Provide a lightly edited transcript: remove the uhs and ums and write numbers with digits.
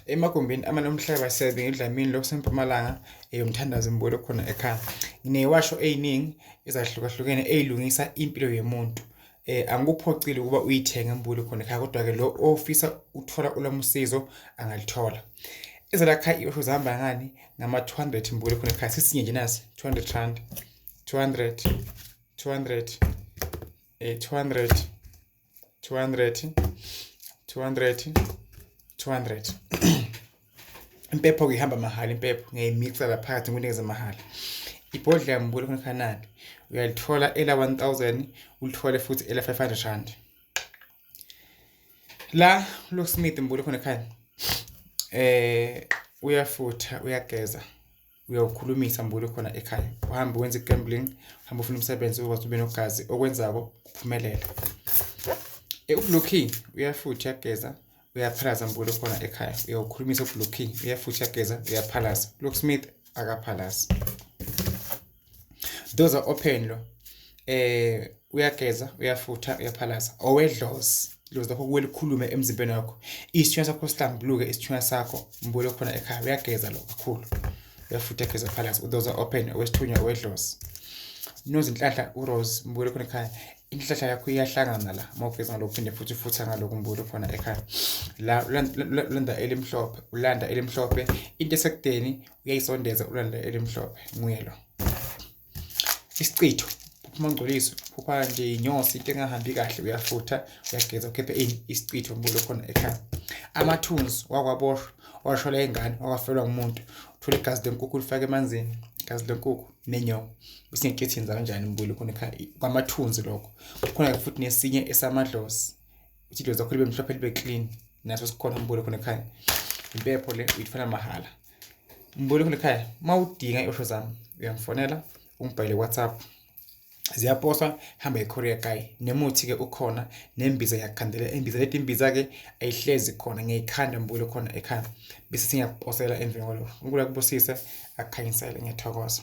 Emagumbini amanomhlaba 7 eDlamini lokusempumalanga eyomthandazo mbulo khona ekhaya. Nginewasho eziningi ezahlukahlukene ezilungisa impilo yomuntu. Angikuphocile ukuba uyithenge mbulo khona ekhaya, kodwa ke lo ofisa uthola usizo angalithola. Ezalakha iwasho zihamba ngani ngama 200 mbulo khona ekhaya. Sisinye nje nasi 200 rand, 200 200 200. Impepho ihamba mahhala, impepho ngiyimixa la phakathi nginikeze mahhala. Ibhodlela mbulo khona kanandi uyalithola ela 1000, ulithole futhi ela 500 rand. La Locksmith mbulo khona ekhaya uyafutha, uyageza, uyawukhulumisa mbulo khona ekhaya. Uhamba wenza igambling, uhamba ufuna umsebenzi ukwazi ube nogazi okwenzako kuphumelela. UBlue Key uyafutha, uyageza, uyaphalaza mbulo khona ekhaya. Uyawukhulumisa uBlue Key, uyafutha, uyageza, uyaphalaza. Locksmith akaphalazi. Those are open lo. Uyageza, uyafutha, uyaphalaza. Owedlozi, idlozi lakho kwelikhulume emzimbeni wakho. Isithunywa sakho sihlambuluke, isithunywa sakho mbulo khona ekhaya. Uyageza lo kakhulu. Uyafutha, ugeza, uyaphalaza. Those are open, owesithunywa, owedlozi. Nozinhlahla uRose mbulo khona ekhaya. Inhlahla yakho iyahlangana la mawugeza ngalokho phinde futhi futha ngalokho mbulo khona ekhaya. La ulanda elimhlophe, ulanda elimhlophe, into esekudeni uyayisondeza, ulanda elimhlophe, nguye lo. Isicitho uphuma ngcoliso, uphupha nje inyosi into engahambi kahle, uyafutha, uyageza, ukhiphe isicitho mbulo khona ekhaya. Amathunzi wakwaboshwa, washola ingane, wakwafelwa umuntu, uthola igazi lenkukhu lifake emanzini, igazi lenkukhu nenyongo. Bese ngikhethenza kanjani mbulo khona ekhaya kwamathunzi lokho. Kukhona futhi nesinye esamadlozi. Uthi idlozi lakho libe mhlophe libe clean, naso sikhona mbulo khona ekhaya. Impepho le uyithona mahhala. Mbulo khona ekhaya mawudinga iwasho zami uyangifonela, ungibhayile WhatsApp. Ziyaposa, hamba eCourier Guy. Nemuthi ke ukhona, nembiza yakhandela. Imbiza leti imbiza ke ayihlezi khona, ngiyikhanda mbulo khona ekhaya. Bese singaposela emveni kwalokho. Unkulunkulu akubusise, akukhanyisele, ngiyathokoza.